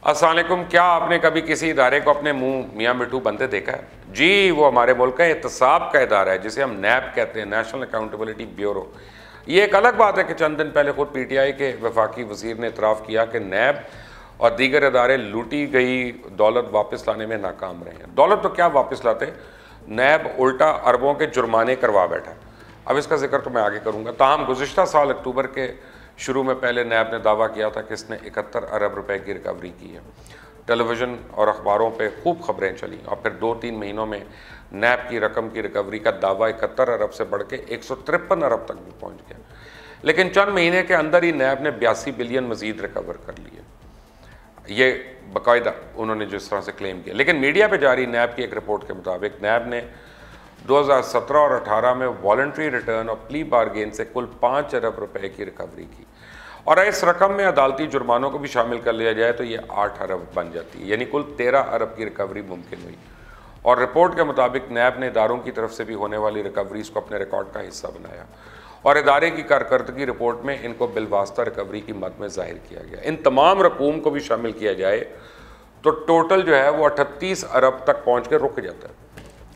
अस्सलाम वालेकुम। क्या आपने कभी किसी इदारे को अपने मुंह मियाँ मिठू बनते देखा है? जी, वो हमारे मुल्क का एहतसाब का इदारा है जिसे हम नैब कहते हैं, नेशनल अकाउंटेबिलिटी ब्यूरो। ये एक अलग बात है कि चंद दिन पहले खुद PTI के वफाकी वजीर ने इतराफ़ किया कि नैब और दीगर इदारे लूटी गई दौलत वापस लाने में नाकाम रहे हैं। दौलत तो क्या वापस लाते, नैब उल्टा अरबों के जुर्माने करवा बैठा। अब इसका जिक्र तो मैं आगे करूँगा। ताहम गुज़िश्ता साल अक्टूबर के शुरू में पहले नैब ने दावा किया था कि इसने 71 अरब रुपए की रिकवरी की है। टेलीविज़न और अखबारों पे खूब खबरें चली और फिर 2-3 महीनों में नैब की रकम की रिकवरी का दावा 71 अरब से बढ़ के 153 अरब तक भी पहुंच गया। लेकिन चंद महीने के अंदर ही नैब ने 82 बिलियन मजीद रिकवर कर लिए, ये बाकायदा उन्होंने जिस तरह से क्लेम किया। लेकिन मीडिया पर जारी नैब की एक रिपोर्ट के मुताबिक नैब ने 2017 और 18 में वॉलंटरी रिटर्न और प्ली बारगेन से कुल 5 अरब रुपए की रिकवरी की, और इस रकम में अदालती जुर्मानों को भी शामिल कर लिया जाए तो ये 8 अरब बन जाती है, यानी कुल 13 अरब की रिकवरी मुमकिन हुई। और रिपोर्ट के मुताबिक नैब ने इदारों की तरफ से भी होने वाली रिकवरीज को अपने रिकॉर्ड का हिस्सा बनाया और इदारे की कारकर्दगी रिपोर्ट में इनको बिलवास्ता रिकवरी की मद में जाहिर किया गया। इन तमाम रकूम को भी शामिल किया जाए तो टोटल जो है वो 38 अरब तक पहुँच के रुक जाता है।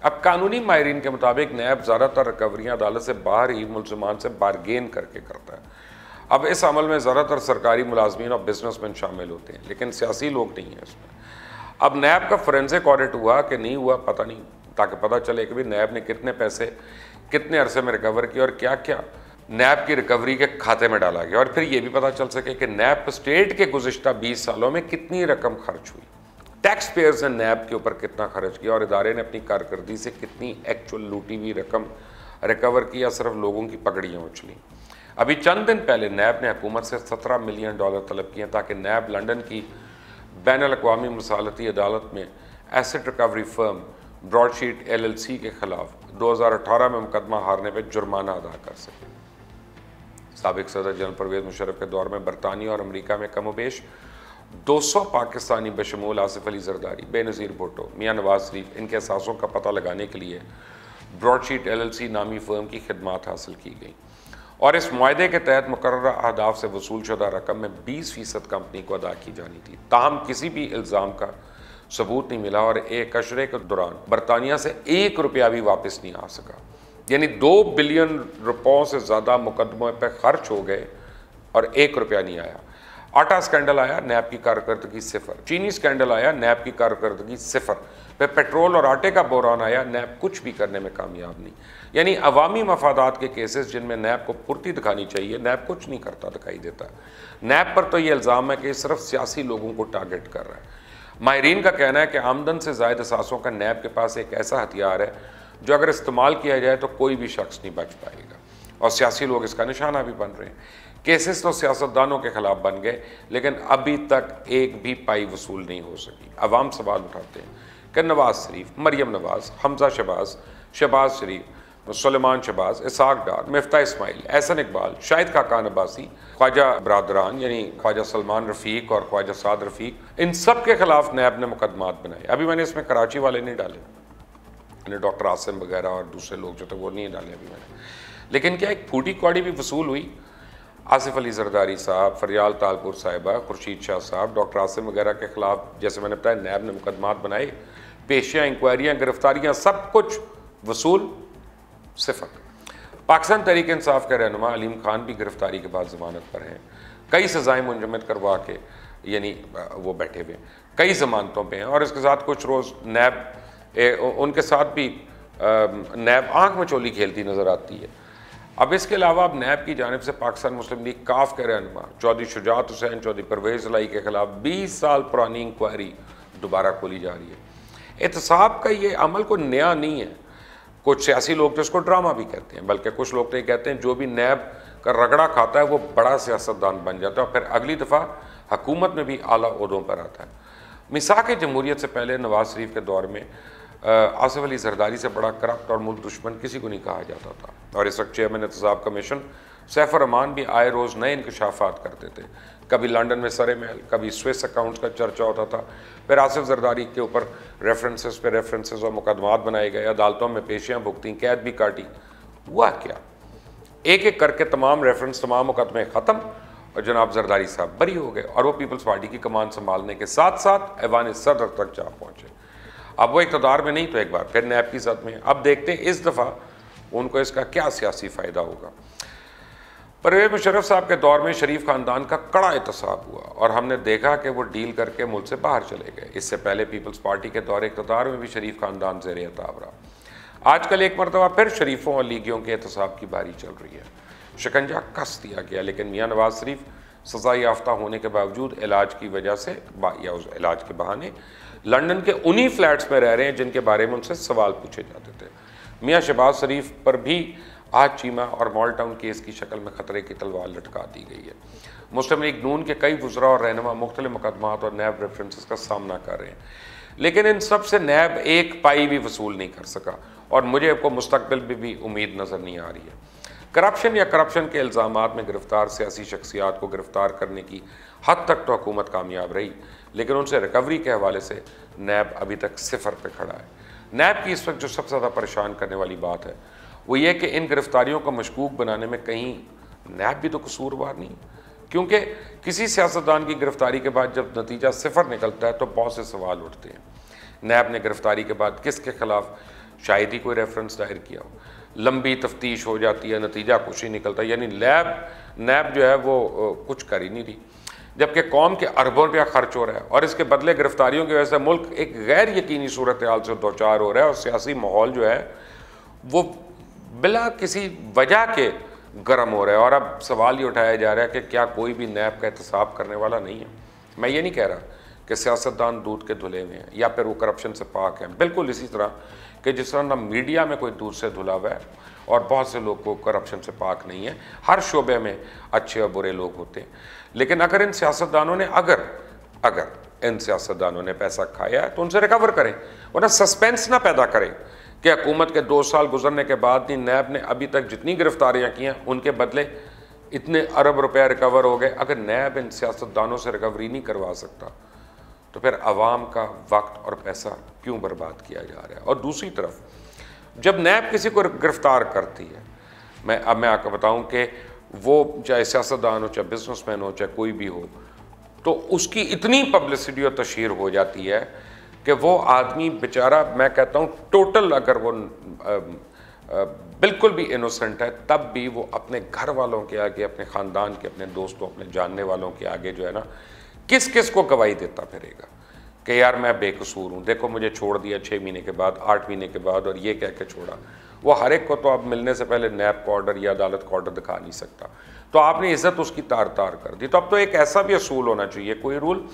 अब कानूनी माहिरीन के मुताबिक नैब ज़्यादातर रिकवरियाँ अदालत से बाहर ही मुलजमान से बारगेन करके करता है। अब इस अमल में ज़्यादातर सरकारी मुलाजमीन और बिजनेसमैन शामिल होते हैं, लेकिन सियासी लोग नहीं हैं इसमें। अब नैब का फोरेंसिक ऑडिट हुआ कि नहीं हुआ पता नहीं, ताकि पता चले कि भी नैब ने कितने पैसे कितने अरसे में रिकवर किया और क्या क्या नैब की रिकवरी के खाते में डाला गया, और फिर ये भी पता चल सके कि नैब स्टेट के गुज़िश्ता 20 सालों में कितनी रकम खर्च हुई, टैक्स पेयर्स ने नैब के ऊपर कितना खर्च किया और इदारे ने अपनी कारकर्दगी से कितनी एक्चुअल लूटी हुई रकम रिकवर की या सिर्फ लोगों की पगड़ियाँ उछली। अभी चंद दिन पहले नैब ने हुकूमत से $17 मिलियन तलब किए ताकि नैब लंदन की बैनुल अक़वामी मुसालती अदालत में asset recovery firm broadsheet LLC के खिलाफ 2018 में मुकदमा हारने पर जुर्माना अदा कर सके। साबिक सदर जनरल परवेज़ मुशर्रफ के दौर में बरतानिया और अमरीका में कमोबेश 200 पाकिस्तानी बशमूल आसिफ अली जरदारी, बेनज़ीर भुट्टो, मियाँ नवाज शरीफ, इनके असासों का पता लगाने के लिए ब्रॉडशीट LLC नामी फ़र्म की खिदमात हासिल की गई और इस मुआहदे के तहत मुकर्ररा अहदाफ से वसूल शुदा रकम में 20% कंपनी को अदा की जानी थी। ताहम किसी भी इल्ज़ाम का सबूत नहीं मिला और एक अशरे के दौरान बरतानिया से 1 रुपया भी वापस नहीं आ सका, यानी 2 बिलियन रुपयों से ज़्यादा मुकदमों पर खर्च हो गए और 1 रुपया नहीं आया। आटा स्कैंडल आया, नैब की कारकर्दगी सिफर। चीनी स्कैंडल आया, नैब की कारकर्दगी सिफर। फिर पेट्रोल और आटे का बहरान आया, नैब कुछ भी करने में कामयाब नहीं। यानी अवामी मफादात के केसेस जिनमें नैब को फुर्ती दिखानी चाहिए, नैब कुछ नहीं करता दिखाई देता। नैब पर तो ये इल्ज़ाम है कि सिर्फ सियासी लोगों को टारगेट कर रहा है। माहिरीन का कहना है कि आमदन से ज़ायद असासों का नैब के पास एक ऐसा हथियार है जो अगर इस्तेमाल किया जाए तो कोई भी शख्स नहीं बच पाएगा, और सियासी लोग इसका निशाना भी बन रहे हैं। केसेस तो सियासतदानों के खिलाफ बन गए, लेकिन अभी तक एक भी पाई वसूल नहीं हो सकी। अवाम सवाल उठाते हैं कि नवाज शरीफ, मरियम नवाज, हमजा शहबाज, शहबाज शरीफ, सुलेमान शहबाज, इसाक डार, मिफ्ता इस्माइल, एहसन इकबाल, शाहिद खाकान अब्बासी, ख्वाजा बरादरान यानी ख्वाजा सलमान रफ़ीक और ख्वाजा साद रफ़ीक, इन सब के खिलाफ नैब ने मुकदमात बनाए। अभी मैंने इसमें कराची वाले नहीं डाले, डॉक्टर आसिम वगैरह और दूसरे लोग जो थे वो नहीं डाले अभी मैंने। लेकिन क्या एक फूटी कौड़ी भी वसूल हुई। आसिफ अली जरदारी साहब, फरियाल तालपुर साहिबा, खुर्शीद शाह साहब, डॉक्टर आसिम वगैरह के खिलाफ जैसे मैंने बताया नैब ने मुकदमात बनाए, पेशियाँ, इंक्वायरियाँ, गिरफ्तारियाँ, सब कुछ वसूल सिफर। पाकिस्तान तहरीक इंसाफ के रहनुमा अलीम खान भी गिरफ्तारी के बाद ज़मानत पर हैं, कई सज़ाएँ मुंजमद करवा के यानी वो बैठे हुए, कई ज़मानतों पर हैं, और इसके साथ कुछ रोज़ नैब उनके साथ भी नैब आँख में चोली खेलती नज़र आती है। अब इसके अलावा अब नैब की जानिब से पाकिस्तान मुस्लिम लीग काफ के रहनुमा चौधरी शुजात हुसैन, चौधरी परवेज़ लाई के खिलाफ 20 साल पुरानी इंक्वायरी दोबारा खोली जा रही है। एहतसाब का ये अमल कोई नया नहीं है। कुछ सियासी लोग तो इसको ड्रामा भी कहते हैं, बल्कि कुछ लोग तो ये कहते हैं जो भी नैब का रगड़ा खाता है वो बड़ा सियासतदान बन जाता है और फिर अगली दफ़ा हुकूमत में भी आला ओहदों पर आता है। मिसाक जमहूरियत से पहले नवाज शरीफ के दौर में आसिफ अली जरदारी से बड़ा करप्ट और मुल्क दुश्मन किसी को नहीं कहा जाता था, और इस वक्त चेयरमैन एहतसाब कमीशन सैफुर रहमान भी आए रोज़ नए इंकशाफात करते थे। कभी लंदन में सरे महल, कभी स्विस अकाउंट्स का चर्चा होता था, फिर आसिफ जरदारी के ऊपर रेफरेंसेस पे रेफरेंसेस और मुकदमात बनाए गए, अदालतों में पेशियाँ भुगती, कैद भी काटी। हुआ क्या? एक एक करके तमाम रेफरेंस, तमाम मुकदमे ख़त्म, जनाब जरदारी साहब बरी हो गए और वो पीपल्स पार्टी की कमान संभालने के साथ साथ ऐवान सदर तक जा पहुँचे। अब वो इक़्तिदार में नहीं तो एक बार फिर नैब की साथ में। अब देखते हैं इस दफ़ा उनको इसका क्या सियासी फ़ायदा होगा। परवेज़ मुशर्रफ साहब के दौर में शरीफ ख़ानदान का कड़ा एहतसाब हुआ और हमने देखा कि वो डील करके मुल्क से बाहर चले गए। इससे पहले पीपल्स पार्टी के दौर इक़्तिदार में भी शरीफ ख़ानदान ज़ेर एहताब रहा। आजकल एक मरतबा फिर शरीफों और लीगियों के एहतसाब की बारी चल रही है। शिकंजा कस दिया गया, लेकिन मियाँ नवाज शरीफ सज़ा याफ्ता होने के बावजूद इलाज की वजह से या उस इलाज के बहाने लंदन के उन्हीं फ्लैट्स में रह रहे हैं जिनके बारे में उनसे सवाल पूछे जाते थे। मियाँ शहबाज शरीफ पर भी आज चीमा और मॉल टाउन केस की शक्ल में खतरे की तलवार लटका दी गई है। मुस्लिम लीग नून के कई वज़रा और रहनुमा मुख्तलिफ मुकदमात और नैब रेफरेंसेस का सामना कर रहे हैं, लेकिन इन सब से नैब एक पाई भी वसूल नहीं कर सका और मुझे आपको मुस्तकबिल भी उम्मीद नज़र नहीं आ रही है। करप्शन या करप्शन के इल्ज़ामात में गिरफ्तार सियासी शख्सियात को गिरफ्तार करने की हद तक तो हुकूमत कामयाब रही, लेकिन उनसे रिकवरी के हवाले से नैब अभी तक सिफर पे खड़ा है। नैब की इस वक्त जो सबसे ज़्यादा परेशान करने वाली बात है वो ये कि इन गिरफ्तारियों को मशकूक बनाने में कहीं नैब भी तो कसूरवार नहीं, क्योंकि किसी सियासतदान की गिरफ्तारी के बाद जब नतीजा सिफर निकलता है तो बहुत से सवाल उठते हैं। नैब ने गिरफ्तारी के बाद किसके खिलाफ शायद ही कोई रेफरेंस दायर किया हो, लंबी तफ्तीश हो जाती है, नतीजा कुछ ही निकलता है, यानी नैब जो है वो कुछ कर ही नहीं रही, जबकि कौम के अरबों रुपया खर्च हो रहा है और इसके बदले गिरफ्तारियों की वजह से मुल्क एक गैर यकीनी सूरत हाल से दो चार हो रहा है और सियासी माहौल जो है वो बिला किसी वजह के गर्म हो रहा है। और अब सवाल ये उठाया जा रहा है कि क्या कोई भी नैब का एहतसाब करने वाला नहीं है। मैं ये नहीं कह रहा कि सियासतदान दूध के धुले हुए हैं या फिर वो करप्शन से पाक हैं, बिल्कुल इसी तरह कि जिस तरह ना मीडिया में कोई दूध से धुला हुआ है और बहुत से लोग को करप्शन से पाक नहीं है। हर शोबे में अच्छे और बुरे लोग होते हैं, लेकिन अगर इन सियासतदानों ने अगर इन सियासतदानों ने पैसा खाया है तो उनसे रिकवर करें, वरना सस्पेंस ना पैदा करें कि हुकूमत के 2 साल गुजरने के बाद भी नैब ने अभी तक जितनी गिरफ्तारियाँ की हैं उनके बदले इतने अरब रुपया रिकवर हो गए। अगर नैब इन सियासतदानों से रिकवरी नहीं करवा सकता तो फिर आवाम का वक्त और पैसा क्यों बर्बाद किया जा रहा है। और दूसरी तरफ जब नैब किसी को गिरफ्तार करती है, मैं आपको बताऊं कि वो चाहे सियासतदान हो, चाहे बिजनेसमैन हो, चाहे कोई भी हो, तो उसकी इतनी पब्लिसिटी और तशहीर हो जाती है कि वो आदमी बेचारा, मैं कहता हूँ टोटल, अगर वो बिल्कुल भी इनोसेंट है तब भी वो अपने घर वालों के आगे, अपने ख़ानदान के, अपने दोस्तों, अपने जानने वालों के आगे जो है ना किस किस को गवाही देता फिरेगा कि यार मैं बेकसूर हूँ, देखो मुझे छोड़ दिया 6 महीने के बाद, 8 महीने के बाद, और ये कह के छोड़ा। वो हर एक को तो अब मिलने से पहले नैब का ऑर्डर या अदालत का ऑर्डर दिखा नहीं सकता, तो आपने इज़्ज़त उसकी तार तार कर दी। तो अब तो एक ऐसा भी असूल होना चाहिए, कोई रूल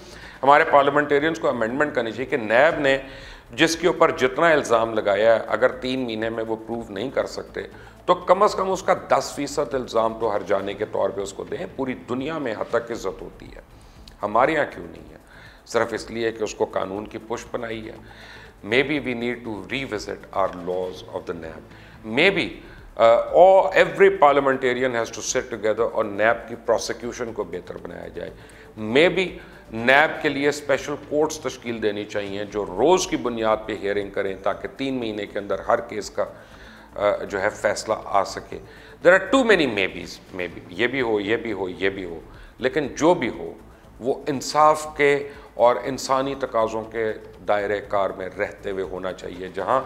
हमारे पार्लियामेंटेरियंस को अमेंडमेंट करनी चाहिए कि नैब ने जिसके ऊपर जितना इल्ज़ाम लगाया है अगर 3 महीने में वो प्रूव नहीं कर सकते तो कम से कम उसका 10% इल्ज़ाम तो हर जाने के तौर पे उसको दें। पूरी दुनिया में हद तक इज़्ज़त होती है, हमारे यहाँ क्यों नहीं है? सिर्फ इसलिए कि उसको कानून की पुष्प बनाई है। Maybe we need to revisit our laws of the NAB, maybe और every parliamentarian has to sit together और नैब की प्रोसिक्यूशन को बेहतर बनाया जाए। मे बी नैब के लिए स्पेशल कोर्ट्स तश्कील देनी चाहिए जो रोज़ की बुनियाद पे हियरिंग करें ताकि 3 महीने के अंदर हर केस का जो है फैसला आ सके। There are too many maybe, ये भी हो, ये भी हो, ये भी हो, लेकिन जो भी हो वो इंसाफ के और इंसानी तकाज़ों के दायरे कार में रहते हुए होना चाहिए, जहाँ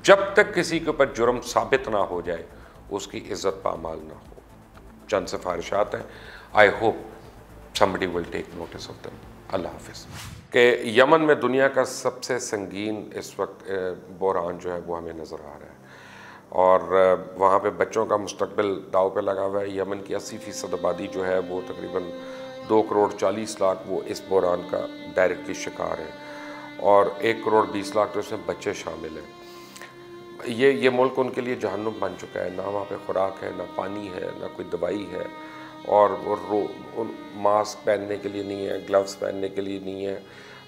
जब तक किसी के ऊपर जुर्म साबित ना हो जाए उसकी इज़्ज़त पामाल ना हो। चंद सिफारिशात हैं, I hope somebody will take notice of them। अल्लाह हाफिज़। कि यमन में दुनिया का सबसे संगीन इस वक्त बहरान जो है वो हमें नज़र आ रहा है और वहाँ पे बच्चों का मुस्तकबिल दाव पे लगा हुआ है। यमन की 80% आबादी जो है वो तकरीबन 2 करोड़ 40 लाख वो इस बहरान का डायरेक्टली शिकार है और 1 करोड़ 20 लाख तो इसमें बच्चे शामिल हैं। ये मुल्क उनके लिए जहन्नुम बन चुका है, ना वहाँ पे खुराक है, ना पानी है, ना कोई दवाई है और मास्क पहनने के लिए नहीं है, ग्लव्स पहनने के लिए नहीं है।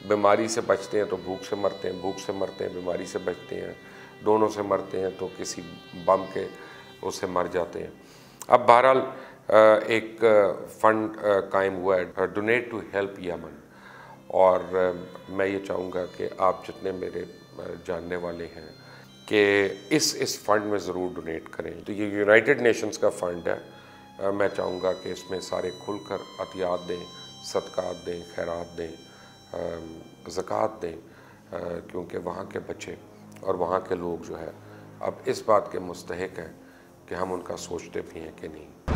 बीमारी से बचते हैं तो भूख से मरते हैं, भूख से मरते हैं, बीमारी से बचते हैं, दोनों से मरते हैं तो किसी बम के उससे मर जाते हैं। अब बहरहाल एक फ़ंड कायम हुआ है, डोनेट टू हेल्प यमन, और मैं ये चाहूँगा कि आप जितने मेरे जानने वाले हैं कि इस फ़ंड में ज़रूर डोनेट करें। तो ये यूनाइटेड नेशंस का फ़ंड है, मैं चाहूँगा कि इसमें सारे खुलकर अतियात दें, सदक़ात दें, खैरात दें, ज़कात दें, क्योंकि वहाँ के बच्चे और वहाँ के लोग जो है अब इस बात के मुस्तहिक हैं कि हम उनका सोचते भी हैं कि नहीं।